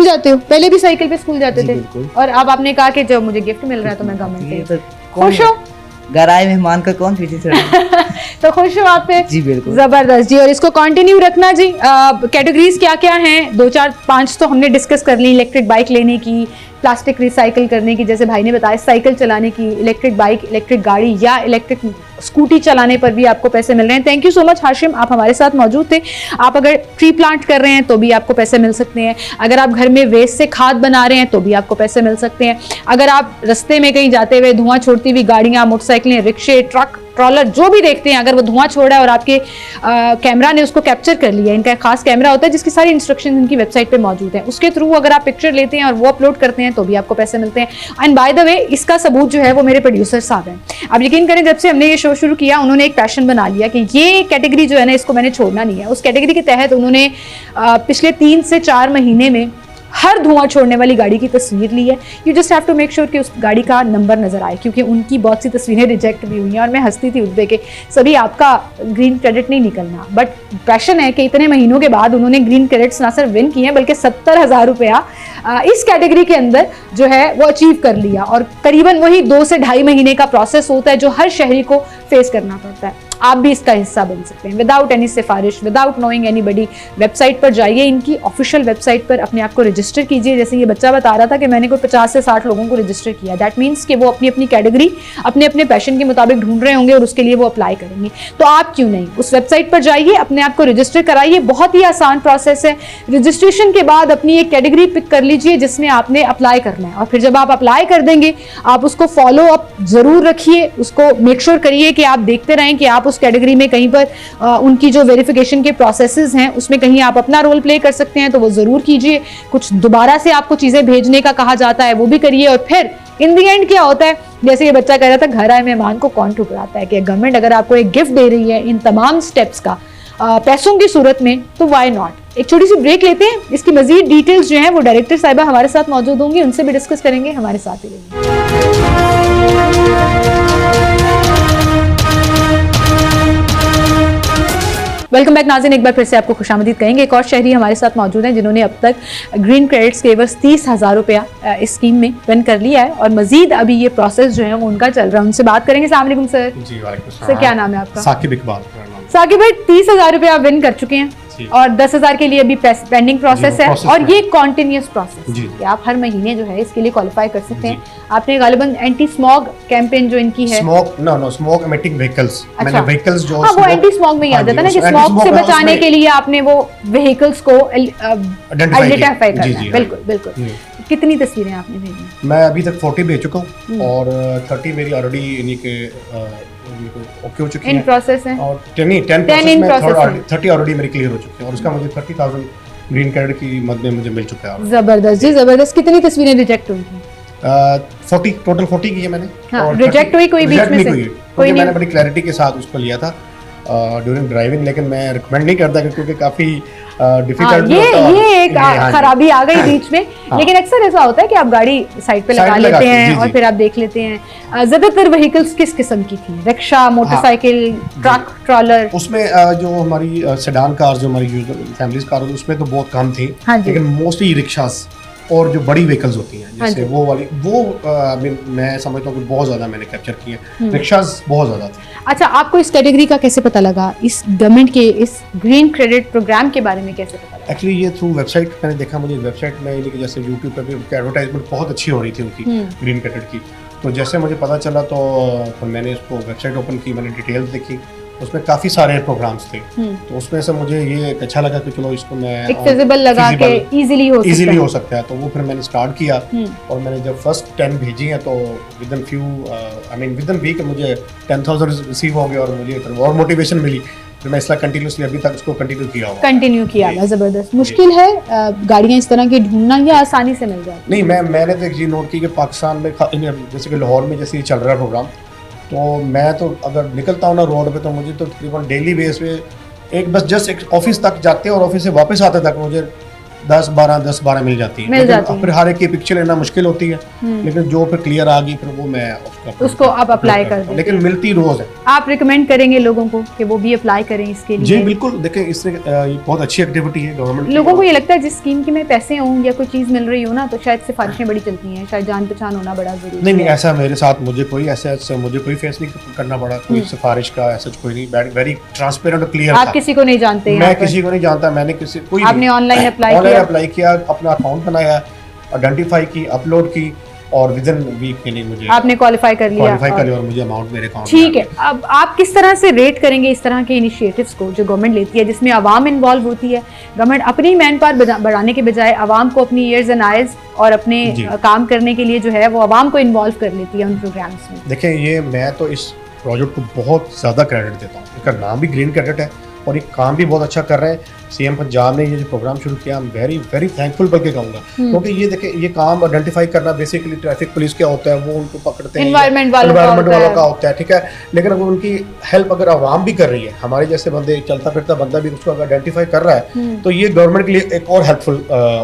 जाते हो? पहले भी साइकिल पे स्कूल जाते थे, और अब आपने कहा कि जब मुझे गिफ्ट मिल रहा है तो मैं गवर्नमेंट से खुश हो। घर आए मेहमान का कौन पीछे से तो खुश हो आप पे? जी बिल्कुल। जबरदस्त जी। और इसको कंटिन्यू रखना जी। कैटेगरीज क्या क्या हैं? 2 4 5 तो हमने डिस्कस कर ली। इलेक्ट्रिक बाइक लेने की, प्लास्टिक रिसाइकिल करने की, जैसे भाई ने बताया, साइकिल चलाने की, इलेक्ट्रिक बाइक, इलेक्ट्रिक गाड़ी या इलेक्ट्रिक स्कूटी चलाने पर भी आपको पैसे मिल रहे हैं। Thank you so much Hashim, आप हमारे साथ मौजूद थे। आप अगर ट्री प्लांट कर रहे हैं तो भी आपको पैसे मिल सकते हैं। अगर आप घर में वेस्ट से खाद बना रहे हैं तो भी आपको पैसे मिल सकते हैं। अगर आप रास्ते में कहीं जाते हुए धुआं छोड़ती हुई गाड़ियाँ, मोटरसाइकिलें, रिक्शे, ट्रक, ट्रॉलर जो भी देखते हैं, अगर वो धुआं छोड़ रहा है और आपके कैमरा ने उसको कैप्चर कर लिया, इनका एक खास कैमरा होता है जिसकी सारी इंस्ट्रक्शन इनकी वेबसाइट पे मौजूद है, उसके थ्रू अगर आप पिक्चर लेते हैं और वो अपलोड करते हैं तो भी आपको पैसे मिलते हैं। एंड बाय द वे, इसका सबूत जो है वो मेरे प्रोड्यूसर साहब हैं। आप यकीन करें, जब से हमने ये शो शो शुरू किया, उन्होंने एक पैशन बना लिया कि ये कैटेगरी जो है ना, इसको मैंने छोड़ना नहीं है। उस कैटेगरी के तहत उन्होंने पिछले 3 से 4 महीने में हर धुआं छोड़ने वाली गाड़ी की तस्वीर ली है। You just have to make sure कि उस गाड़ी का नंबर नजर आए, क्योंकि उनकी बहुत सी तस्वीरें रिजेक्ट भी हुई हैं और मैं हंसती थी उस पे कि सभी आपका ग्रीन क्रेडिट नहीं निकलना, बट पैशन है कि इतने महीनों के बाद उन्होंने ग्रीन क्रेडिट्स ना सिर्फ विन किए हैं बल्कि 70,000 रुपया इस कैटेगरी के अंदर जो है वो अचीव कर लिया। और करीबन वही 2 से ढाई महीने का प्रोसेस होता है जो हर शहरी को फेस करना पड़ता है। आप भी इसका हिस्सा बन सकते हैं विदाउट एनी सिफारिश, विदाउट नोइंग एनीबडी। वेबसाइट पर जाइए, इनकी ऑफिशियल वेबसाइट पर अपने आप को रजिस्टर कीजिए। जैसे ये बच्चा बता रहा था कि मैंने कोई 50 से 60 लोगों को रजिस्टर किया, दैट मीन्स कि वो अपनी अपनी कैटेगरी अपने अपने पैशन के मुताबिक ढूंढ रहे होंगे और उसके लिए वो अप्लाई करेंगे। तो आप क्यों नहीं उस वेबसाइट पर जाइए, अपने आप को रजिस्टर कराइए। बहुत ही आसान प्रोसेस है। रजिस्ट्रेशन के बाद अपनी एक कैटेगरी पिक कर लीजिए जिसमें आपने अप्लाई करना है, और फिर जब आप अप्लाई कर देंगे आप उसको फॉलो अप जरूर रखिए, उसको मेक श्योर करिए कि आप देखते रहें कि आप उस कैटेगरी में कहीं पर उनकी जो वेरिफिकेशन के प्रोसेसेस हैं उसमें कहीं आप अपना रोल प्ले कर सकते हैं तो वो जरूर कीजिए। कुछ दोबारा से आपको चीजें भेजने का कहा जाता है वो भी करिए। और फिर इन दी एंड क्या होता है, जैसे ये बच्चा कह रहा था, घर आए मेहमान को कौन ठुकराता है, कि गवर्नमेंट अगर आपको एक गिफ्ट दे रही है इन तमाम स्टेप्स का पैसों की सूरत में, तो वाई नॉट। एक छोटी सी ब्रेक लेते हैं, इसकी मजीद डिटेल्स जो हैं वो डायरेक्टर साहिबा हमारे साथ मौजूद होंगी, उनसे भी डिस्कस करेंगे। हमारे साथ ही रहिए। वेलकम बैक नाज़रीन, एक बार फिर से आपको खुशामदीद कहेंगे। एक और शहरी हमारे साथ मौजूद हैं जिन्होंने अब तक ग्रीन क्रेडिट्स के एवज 30,000 रुपया इस स्कीम में विन कर लिया है और मजीद अभी ये प्रोसेस जो है वो उनका चल रहा है। उनसे बात करेंगे। अस्सलाम वालेकुम सर। जी वालेकुम सलाम। सर क्या नाम है आपका? साकिब इकबाल मेरा नाम। साकिब भाई, 30,000 रुपया आप विन कर चुके हैं और 10,000 के लिए अभी पेंडिंग प्रोसेस है, और ये कॉन्टिन्यूस प्रोसेस है कि आप हर महीने जो है इसके लिए क्वालिफाई कर सकते हैं। आपने गालिबन एंटी स्मॉग कैंपेन जो इनकी है, स्मोक एमिटिंग व्हीकल्स, मैंने व्हीकल्स जो हाँ वो एंटी स्मॉग में ही आ जाता है ना कि स्मॉग से बचाने के लिए आपने वो व्हीकल्स को आइडेंटिफाई करना है। बिल्कुल बिल्कुल। कितनी तस्वीरें आपने भेजी? मैं अभी तक 40 भेज चुका हूँ और 30 मेरी ऑलरेडी इन्हीं के ओके हो चुकी है, इन प्रोसेस है, और 10 प्रोसेस में 30 ऑलरेडी मेरी क्लियर हो चुकी है और उसका मुझे 30,000 ग्रीन कार्ड की मद में मुझे मिल चुका है। जबरदस्त जी जबरदस्त। कितनी तस्वीरें रिजेक्ट हुई थी? 40 टोटल 40 की है मैंने। हाँ, रिजेक्ट हुई कोई बीच में से? कोई मैंने बड़ी क्लैरिटी के साथ उसको लिया था ड्यूरिंग ड्राइविंग, लेकिन मैं रिकमेंड नहीं करता क्योंकि काफी डिफिकल्ट ये एक खराबी आ गई बीच में। लेकिन अक्सर ऐसा होता है कि आप गाड़ी साइड पे लगा लेते हैं और फिर आप देख लेते हैं। ज्यादातर व्हीकल्स किस किस्म की थी? Rickshaw, motorcycle, truck, trawler? उसमें जो हमारी सेडान कार, जो हमारी फैमिलीज कार होती है उसमें तो बहुत कम थी, लेकिन मोस्टली रिक्शास और जो बड़ी व्हीकल्स होती हैं जैसे वो वाली, वो मैं समझता हूँ कि बहुत ज़्यादा मैंने कैप्चर किए। रिक्शास बहुत ज़्यादा थी। अच्छा, आपको इस कैटेगरी का कैसे पता लगा? इस गवर्नमेंट के इस ग्रीन क्रेडिट प्रोग्राम के बारे में कैसे पता लगा? एक्चुअली ये थ्रू वेबसाइट मैंने देखा, मुझे वेबसाइट में यानी कि जैसे यूट्यूब पर भी उनकी एडवर्टाइजमेंट बहुत अच्छी हो रही थी उनकी ग्रीन क्रेडिट की, तो जैसे मुझे पता चला तो मैंने इसको वेबसाइट ओपन की, मैंने डिटेल्स देखी, उसमें काफ़ी सारे प्रोग्राम्स थे, तो उसमें से मुझे ये अच्छा लगा कि चलो इसको मैं एक फिजिबल लगा के इजीली हो सकता है, तो वो फिर मैंने स्टार्ट किया और मैंने जब फर्स्ट 10 भेजी हैं तो विद इन वीक मुझे 10,000 रिसीव हो गया और मुझे और मोटिवेशन मिली, फिर मैं इसलिए कंटिन्यूसली अभी तक इसको कंटिन्यू किया हुआ। जबरदस्त। मुश्किल है गाड़ियाँ इस तरह की ढूंढना या आसानी से मिल जाती? नहीं, मैंने तो एक चीज़ नोट की कि पाकिस्तान में जैसे कि लाहौर में जैसे चल रहा है प्रोग्राम, तो मैं तो अगर निकलता हूँ ना रोड पे तो मुझे तो तकरीबन डेली बेस पे एक बस जस्ट एक ऑफिस तक जाते हैं और ऑफिस से वापस आते तक मुझे 10-12 मिल जाती है। फिर हर एक की पिक्चर लेना मुश्किल होती है, लेकिन जो फिर क्लियर आ गई फिर वो मैं उसको आप अप्लाई कर दें। लेकिन मिलती रोज है। आप रिकमेंड करेंगे लोगों को कि वो भी अप्लाई करें इसके लिए? जी बिल्कुल, देखें इससे बहुत अच्छी एक्टिविटी है गवर्नमेंट। लोगों को ये लगता है जिस स्कीम की में पैसे हों या कोई चीज़ मिल रही हो ना तो शायद सिफारिशें बड़ी चलती हैं, शायद जान पहचान होना बड़ा जरूरी है। नहीं, ऐसा मेरे साथ मुझे कोई फेस नहीं करना पड़ा, कोई सिफारिश का ऐसा कोई नहीं, वेरी ट्रांसपेरेंट और क्लियर। आप किसी को नहीं जानते? मैं किसी को नहीं जानता, मैंने किसी कोई आपने ऑनलाइन अप्लाई किया, अपना अकाउंट बनाया, आइडेंटिफाई की, अपलोड की और विद इन वीक के लिए मुझे आपने क्वालिफाई कर लिया और मुझे अमाउंट मेरे अकाउंट। ठीक है, अब आप किस तरह से रेट करेंगे इस तरह के इनिशिएटिव्स को जो गवर्नमेंट लेती है जिसमें आवाम इन्वॉल्व होती है? गवर्नमेंट अपनी मैन पावर बढ़ाने के बजाय आवाम को अपनी ईयर्स एंड आइज और अपने काम करने के लिए जो है वो आवाम को इन्वॉल्व कर लेती है उन प्रोग्राम्स में। देखें, ये मैं तो इस प्रोजेक्ट को बहुत ज़्यादा क्रेडिट देता हूँ, इसका नाम भी ग्रीन क्रेडिट है और ये काम भी बहुत अच्छा कर रहे हैं, सीएम पंजाब ने ये जो प्रोग्राम शुरू किया, I am very very thankful बल्कि कहूँगा, क्योंकि ये देखिए ये काम आइडेंटिफाई करना बेसिकली ट्रैफिक पुलिस क्या होता है, वो उनको पकड़ते हैं, Environment वालों का होता है, ठीक है। लेकिन अगर उनकी हेल्प अगर आवाम भी कर रही है, हमारे जैसे बंदे, चलता फिरता बंदा भी उसको अगर आइडेंटिफाई कर रहा है, तो ये गवर्नमेंट के लिए एक और हेल्पफुल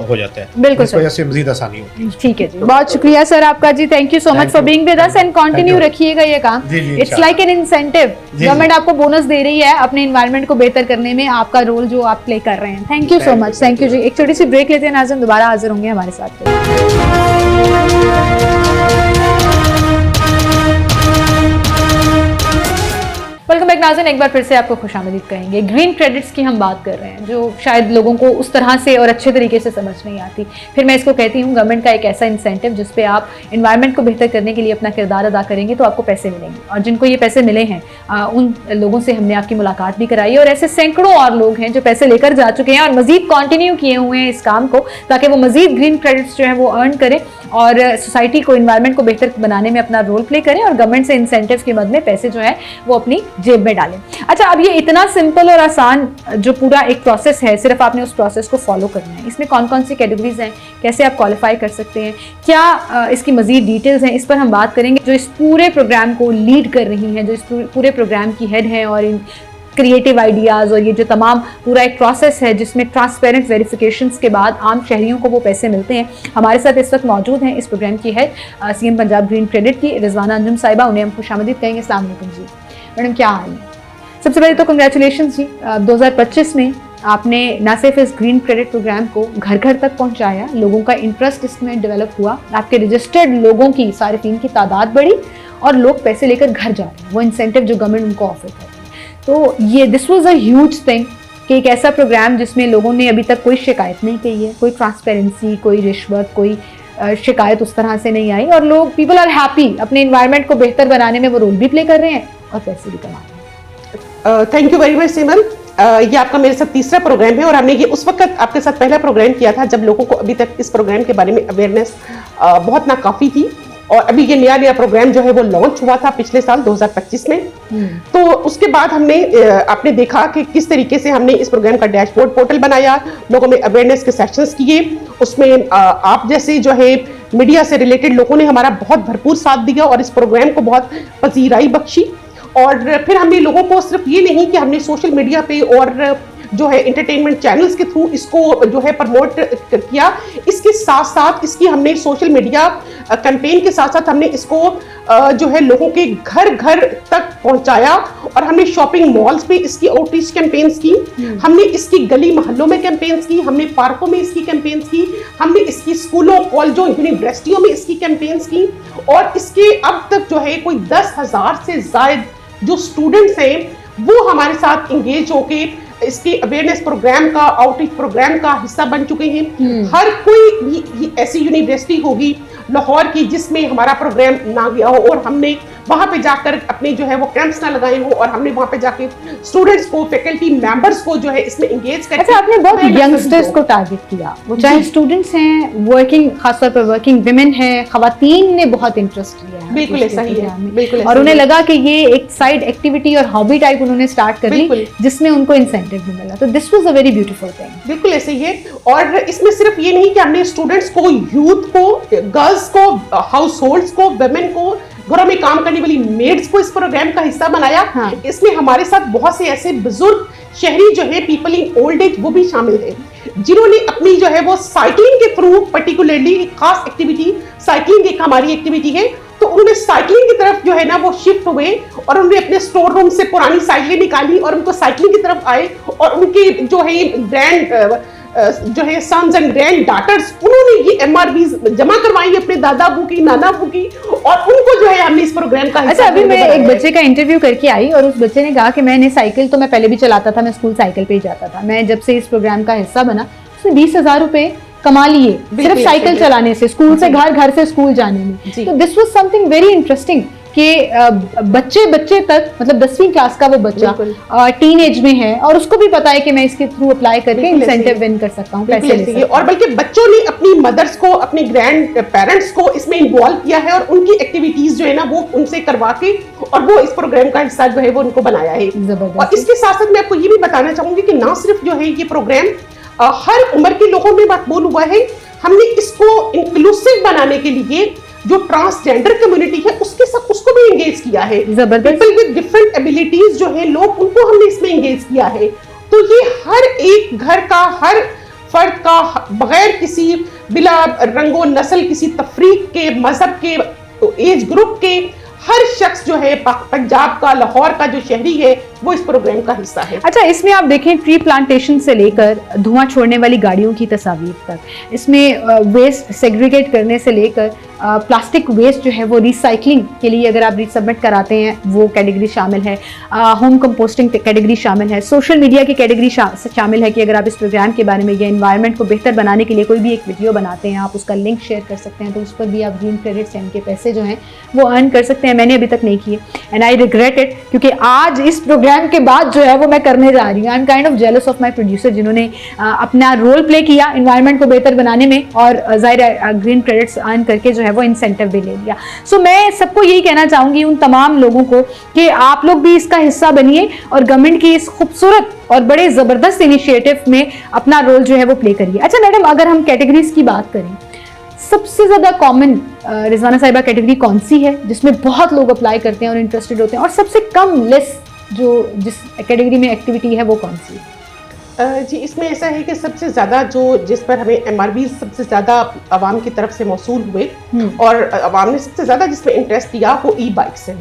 हो जाता है, बिल्कुल इस वजह से मजीद आसानी होती है। ठीक है जी, बहुत शुक्रिया सर आपका जी, thank you so much for being with us and continue रखिएगा ये काम। It's like an incentive, government आपको बोनस दे रही है अपने एनवायरनमेंट को बेहतर करने में, आपका रोल जो आप प्ले कर रहे हैं। Thank you so much, thank you जी। एक छोटी सी ब्रेक लेते हैं, नाज़रीन दोबारा हाजिर होंगे हमारे साथ। वेलकम बैक नाज़रीन, एक बार फिर से आपको खुशामदीद कहेंगे। ग्रीन क्रेडिट्स की हम बात कर रहे हैं जो शायद लोगों को उस तरह से और अच्छे तरीके से समझ नहीं आती। फिर मैं इसको कहती हूँ गवर्नमेंट का एक ऐसा इंसेंटिव जिस पे आप एनवायरनमेंट को बेहतर करने के लिए अपना किरदार अदा करेंगे तो आपको पैसे मिलेंगे, और जिनको ये पैसे मिले हैं उन लोगों से हमने आपकी मुलाकात भी कराई, और ऐसे सैकड़ों और लोग हैं जो पैसे लेकर जा चुके हैं और मजीद कंटिन्यू किए हुए हैं इस काम को, ताकि वो मजीद ग्रीन क्रेडिट्स जो है वो अर्न करें और सोसाइटी को, एनवायरनमेंट को बेहतर बनाने में अपना रोल प्ले करें, और गवर्नमेंट से इंसेंटिव के मद में पैसे जो है वो अपनी जेब में डालें। अच्छा, अब ये इतना सिंपल और आसान जो पूरा एक प्रोसेस है, सिर्फ आपने उस प्रोसेस को फॉलो करना है। इसमें कौन कौन सी कैटेगरीज हैं, कैसे आप क्वालिफाई कर सकते हैं, क्या इसकी मजीद डिटेल्स हैं, इस पर हम बात करेंगे। जो इस पूरे प्रोग्राम को लीड कर रही हैं, जो इस पूरे प्रोग्राम की हेड हैं, और इन क्रिएटिव आइडियाज़ और ये जो तमाम पूरा एक प्रोसेस है जिसमें ट्रांसपेरेंट वेरिफिकेशंस के बाद आम शहरियों को वो पैसे मिलते हैं, हमारे साथ इस वक्त मौजूद हैं इस प्रोग्राम की है सीएम पंजाब ग्रीन क्रेडिट की रिजवाना अंजुम साहिबा। उन्हें हम खुशामदीद कहेंगे। अस्सलाम वालेकुम जी मैडम, क्या हाल है? सबसे पहले तो कंग्रेचुलेशन जी, 2025 में आपने ना सिर्फ इस ग्रीन क्रेडिट प्रोग्राम को घर घर तक पहुंचाया, लोगों का इंटरेस्ट इसमें डेवलप हुआ, आपके रजिस्टर्ड लोगों की, सारिफीन की तादाद बढ़ी और लोग पैसे लेकर घर जा रहे हैं, वो इंसेंटिव जो गवर्नमेंट उनको ऑफर कर रही है। तो ये this was a huge thing कि एक ऐसा प्रोग्राम जिसमें लोगों ने अभी तक कोई शिकायत नहीं की है, कोई ट्रांसपेरेंसी, कोई रिश्वत, कोई शिकायत उस तरह से नहीं आई, और लोग पीपल आर हैप्पी, अपने एनवायरनमेंट को बेहतर बनाने में वो रोल भी प्ले कर रहे हैं और पैसे भी कमा रहे हैं। Thank you very much Simon. ये आपका मेरे साथ तीसरा प्रोग्राम है, और हमने ये उस वक्त आपके साथ पहला प्रोग्राम किया था जब लोगों को अभी तक इस प्रोग्राम के बारे में अवेयरनेस बहुत नाकाफी थी, और अभी ये नया प्रोग्राम जो है वो लॉन्च हुआ था पिछले साल 2025 में। तो उसके बाद हमने आपने देखा कि किस तरीके से हमने इस प्रोग्राम का डैशबोर्ड पोर्टल बनाया, लोगों में अवेयरनेस के सेशंस किए, उसमें आप जैसे जो है मीडिया से रिलेटेड लोगों ने हमारा बहुत भरपूर साथ दिया और इस प्रोग्राम को बहुत पजीराई बख्शी। और फिर हमने लोगों को सिर्फ ये नहीं कि हमने सोशल मीडिया पे और जो है एंटरटेनमेंट चैनल्स के थ्रू इसको जो है प्रमोट किया, इसके साथ साथ इसकी हमने सोशल मीडिया कैंपेन के साथ साथ हमने इसको जो है लोगों के घर घर तक पहुंचाया, और हमने शॉपिंग मॉल्स पे इसकी आउटरीच कैंपेन्स की, हमने इसकी गली मोहल्लों में कैंपेन्स की, हमने पार्कों में इसकी कैंपेन्स की, हमने इसकी स्कूलों, कॉलेजों, यूनिवर्सिटियों में इसकी कैंपेन्स की, और इसके अब तक जो है कोई 10,000 से ज्यादा जो स्टूडेंट्स हैं वो हमारे साथ इंगेज होके इसके अवेयरनेस प्रोग्राम का, आउटरीच प्रोग्राम का हिस्सा बन चुके हैं। हर कोई ऐसी यूनिवर्सिटी होगी लाहौर की जिसमें हमारा प्रोग्राम ना गया हो, और हमने वहाँ पे जाकर अपने जो है वो कैंप्स ना लगाए हो, और हमने वहाँ पे जाके स्टूडेंट्स को, फैकल्टी मेंबर्स को जो है इसमें एंगेज करके। अच्छा, आपने बहुत यंगस्टर्स को टारगेट किया, वो चाहे स्टूडेंट्स हैं, वर्किंग, खासतौर पर वर्किंग विमेन हैं, खवातीन ने बहुत इंटरेस्ट लिया है। बिल्कुल ऐसा ही है, बिल्कुल। और उन्हें लगा कि ये एक साइड एक्टिविटी और हॉबी टाइप उन्होंने स्टार्ट कर ली जिसमें उनको इंसेंटिव भी मिला, तो this was a very beautiful thing. बिल्कुल ऐसे ही है, और इसमें सिर्फ ये नहीं कि हमने स्टूडेंट्स को, यूथ को, गर्ल्स को, हाउस होल्ड्स को, वेमेन को, घरों में काम करने वाली मेड्स को इस प्रोग्राम का हिस्सा बनाया। इसमें हमारे साथ बहुत से ऐसे बुजुर्ग शहरी जो है, पीपल इन ओल्ड एज, वो भी शामिल है जिन्होंने अपनी जो है वो साइकिलिंग के थ्रू, पर्टिकुलरली खास एक्टिविटी साइकिलिंग एक हमारी एक्टिविटी है, तो उन्होंने साइकिलिंग की तरफ जो है ना वो शिफ्ट हुए, और उन्होंने अपने स्टोर रूम से पुरानी साइकिलें निकाली और उनको साइकिलिंग की तरफ आए, और उनके जो है ग्रैंड जो है सन्स एंड ग्रैंड डॉटर्स, उन्होंने ये MRBs जमा करवाई अपने दादा अबू की, नाना अबू की, और उनको जो है हमने इस प्रोग्राम का। अच्छा, अभी मैं एक बच्चे का इंटरव्यू करके आई और उस बच्चे ने कहा कि मैंने साइकिल तो मैं पहले भी चलाता था, मैं स्कूल साइकिल पे ही जाता था, मैं जब से इस प्रोग्राम का हिस्सा बना उसने 20,000 रुपए कमा लिए सिर्फ साइकिल चलाने से, स्कूल से घर, घर से स्कूल जाने में। तो this was something very interesting कि बच्चे बच्चे तक, मतलब 10वीं क्लास का वो बच्चा टीन एज में है और उसको भी पता है कि मैं इसके थ्रू अप्लाई करके इंसेंटिव विन कर सकता हूँ, पैसे ले सकता हूँ। और बल्कि बच्चों ने अपनी मदर्स को, अपने ग्रैंड पेरेंट्स को इसमें इन्वॉल्व किया है और उनकी एक्टिविटीज जो है ना वो उनसे करवा के और वो इस प्रोग्राम का हिस्सा जो है वो उनको बनाया है। और इसके साथ साथ मैं आपको ये भी बताना चाहूंगी कि ना सिर्फ जो है ये प्रोग्राम हर उम्र के लोगों में मकबूल हुआ है, हमने इसको इंक्लूसिव बनाने के लिए जो ट्रांसजेंडर कम्युनिटी है उसको भी एंगेज किया है। पीपल विद डिफरेंट एबिलिटीज जो है लोग, उनको हमने इसमें एंगेज किया है। तो ये हर एक घर का, हर फर्द का, बगैर किसी बिला रंगो नस्ल, किसी तफरीक के, मजहब के, एज ग्रुप के, हर शख्स जो है पंजाब का, लाहौर का जो शहरी है वो इस प्रोग्राम का हिस्सा है। अच्छा, इसमें आप देखें ट्री प्लांटेशन से लेकर धुआं छोड़ने वाली गाड़ियों की तस्वीर तक, इसमें वेस्ट सेग्रीगेट करने से लेकर प्लास्टिक वेस्ट जो है वो रिसाइकलिंग के लिए अगर आप सबमिट कराते हैं वो कैटेगरी शामिल है, होम कंपोस्टिंग कैटेगरी शामिल है, सोशल मीडिया की कैटेगरी शामिल है कि अगर आप इस प्रोग्राम के बारे में या एनवायरनमेंट को बेहतर बनाने के लिए कोई भी एक वीडियो बनाते हैं, आप उसका लिंक शेयर कर सकते हैं तो उस पर भी आप ग्रीन क्रेडिट्स यानी के पैसे जो हैं वो अर्न कर सकते हैं। मैंने अभी तक नहीं किए एंड आई रिग्रेट इट, क्योंकि आज इस प्रोग्राम के बाद जो है वो मैं करने जा रही हूँ। I am kind of jealous of my producer जिन्होंने अपना रोल प्ले किया एनवायरनमेंट को बेहतर बनाने में और जाहिर ग्रीन क्रेडिट्स अर्न करके जो है वो इंसेंटिव भी ले लिया। सो मैं सबको यही कहना चाहूंगी उन तमाम लोगों को कि आप लोग भी इसका हिस्सा बनिए और गवर्नमेंट की इस खूबसूरत और बड़े जबरदस्त इनिशिएटिव में अपना रोल जो है वो प्ले करिए। अच्छा मैडम, अगर हम कैटेगरीज की बात करें, सबसे ज्यादा कॉमन रिजवाना साहिबा कैटेगरी कौन सी है जिसमें बहुत लोग अप्लाई करते हैं और इंटरेस्टेड होते हैं, और सबसे कम लेस जो जिस कैटेगरी में एक्टिविटी है वो कौन सी है? जी, इसमें ऐसा है कि सबसे ज़्यादा जिस पर हमें MRV सबसे ज़्यादा आवाम की तरफ से मौसूल हुए और आवाम ने सबसे ज़्यादा जिसमें इंटरेस्ट दिया वो ई बाइक्स है।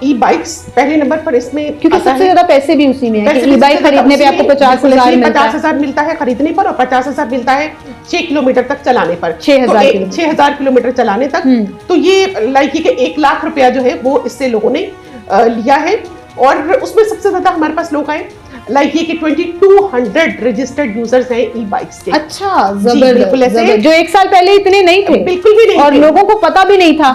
ई बाइक्स पहले नंबर पर इसमें, क्योंकि सबसे ज़्यादा पैसे भी उसी में है कि ई बाइक खरीदने पे आपको 50,000 मिलता है खरीदने पर और 50,000 मिलता है 6 किलोमीटर तक चलाने पर, 6,000 किलोमीटर चलाने तक। तो ये लाइक कि 1 लाख रुपया जो है वो इससे लोगों ने लिया है और उसमें सबसे ज़्यादा हमारे पास लोग आए लाइक ये कि 2200 रजिस्टर्ड यूजर्स हैं ई बाइक्स के। अच्छा, जबरदस्त, जो 1 साल पहले इतने नहीं थे, बिल्कुल भी नहीं और थे। लोगों को पता भी नहीं था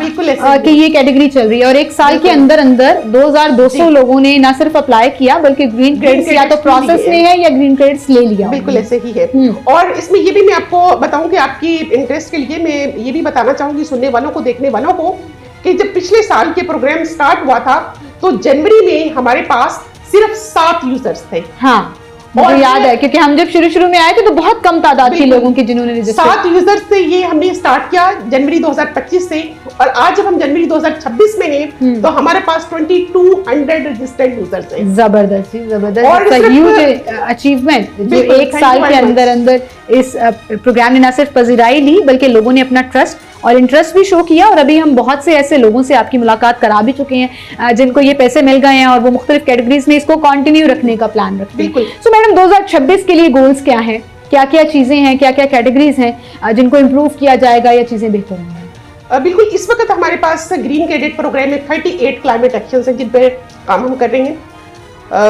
कि ये कैटेगरी चल रही है और 1 साल के अंदर अंदर 2200 लोगों ने ना सिर्फ अप्लाई किया बल्कि ग्रीन क्रेडिट्स या तो प्रोसेस में है या ग्रीन क्रेडिट्स ले लिया। बिल्कुल ऐसे ही है। और इसमें ये भी मैं आपको बताऊं कि आपकी इंटरेस्ट के लिए मैं ये भी बताना चाहूंगी सुनने वालों को, देखने वालों को, कि जब पिछले साल के प्रोग्राम स्टार्ट हुआ था तो जनवरी में हमारे पास सिर्फ 7 यूजर्स थे। हाँ, मुझे याद है क्योंकि हम जब शुरू में आए थे तो बहुत कम तादाद थी लोगों की जिन्होंने रजिस्टर। 7 यूजर्स से ये हमने स्टार्ट किया जनवरी 2025 से, और आज जब हम जनवरी 2026 में हैं तो हमारे पास 2200 रजिस्टर्ड यूजर्स हैं। जबरदस्त, जबरदस्त, ह्यूज अचीवमेंट जो 1 साल के अंदर अंदर इस प्रोग्राम ने ना सिर्फ पजीराई ली बल्कि लोगों ने अपना ट्रस्ट और इंटरेस्ट भी शो किया। और अभी हम बहुत से ऐसे लोगों से आपकी मुलाकात करा भी चुके हैं जिनको ये पैसे मिल गए हैं और वो मुख्तलिफ कैटेगरीज में इसको कंटिन्यू रखने का प्लान रखते हैं। सो मैडम, 2026 के लिए गोल्स क्या हैं, क्या क्या चीजें हैं, क्या क्या कैटेगरीज हैं जिनको इम्प्रूव किया जाएगा या चीजें बेहतर होंगी? बिल्कुल, इस वक्त हमारे पास ग्रीन क्रेडिट प्रोग्राम में 38 क्लाइमेट एक्शन है जिन पे काम हम कर रहे हैं।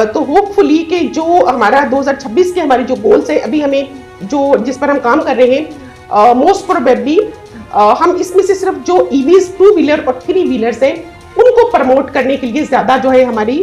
तो होपफुली कि जो हमारा 2026 के हमारे जो गोल्स है, अभी हमें जिस पर हम काम कर रहे हैं, मोस्ट प्रोबेबली हम इसमें से सिर्फ जो EVs 2 व्हीलर और 3 व्हीलर्स हैं उनको प्रमोट करने के लिए ज्यादा जो है हमारी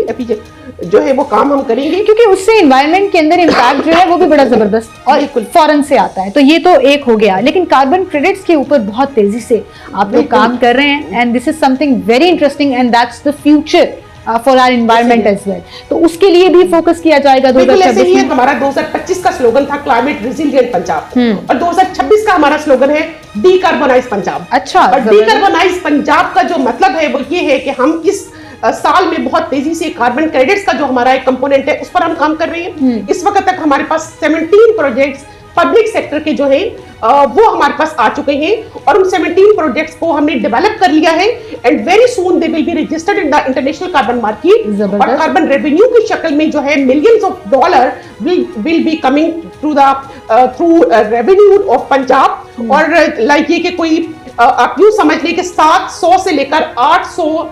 जो है वो काम हम करेंगे, क्योंकि उससे एनवायरनमेंट के अंदर इम्पैक्ट जो है वो भी बड़ा जबरदस्त और फौरन से आता है। तो ये तो एक हो गया, लेकिन कार्बन क्रेडिट्स के ऊपर बहुत तेजी से आप लोग काम कर रहे हैं and this is something very interesting and that's the future for our environment as well. तो उसके लिए भी फोकस किया जाएगा। 2026 में हमारा 2025 का स्लोगन था क्लाइमेट रिजिलिएंट पंजाब और 2026 का हमारा स्लोगन है डीकार्बोनाइज पंजाब। अच्छा, और डीकार्बोनाइज पंजाब का जो मतलब है वो ये है कि हम इस साल में बहुत तेजी से कार्बन क्रेडिट्स का जो हमारा एक कंपोनेंट है उस पर हम काम कर रहे हैं। इस वक्त तक हमारे पास 17 प्रोजेक्ट्स पब्लिक सेक्टर के जो है वो हमारे पास आ चुके हैं और उन 17 प्रोजेक्ट्स को हमने डेवलप कर लिया है and very soon they will be registered in the international carbon market. और कार्बन रेवेन्यू की शक्ल में जो है millions of dollar will be coming through revenue of Punjab. और लाइक ये कि कोई आप यूं समझ लें कि 700 से लेकर 800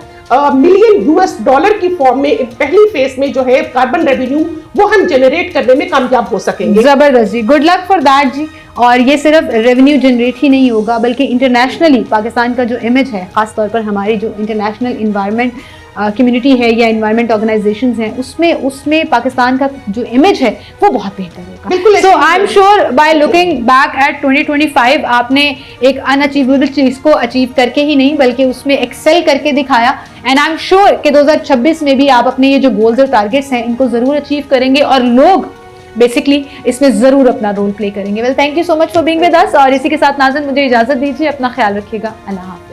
मिलियन $US की फॉर्म में पहली फेज में जो है कार्बन रेवेन्यू वो हम जनरेट करने में कामयाब हो सकेंगे। जबरदस्त जी, गुड लक फॉर दैट जी। और ये सिर्फ रेवेन्यू जनरेट ही नहीं होगा बल्कि इंटरनेशनली पाकिस्तान का जो इमेज है, ख़ास तौर पर हमारी जो इंटरनेशनल इन्वायरमेंट कम्युनिटी है या इन्वायरमेंट ऑर्गेनाइजेशंस हैं, उसमें पाकिस्तान का जो इमेज है वो बहुत बेहतर होगा। बिल्कुल। So I am sure by looking back at 2025 आपने एक अनअचीवेबल चीज़ को अचीव करके ही नहीं बल्कि उसमें एक्सेल करके दिखाया, एंड आई एम श्योर कि 2026 में भी आप अपने ये जो गोल्स और टारगेट्स हैं इनको ज़रूर अचीव करेंगे और लोग बेसिकली इसमें ज़रूर अपना रोल प्ले करेंगे। Well, thank you so much for being with अस, और इसी के साथ नाज़िन मुझे इजाज़त दीजिए, अपना ख्याल रखिएगा, अल्लाह हाफ़िज़।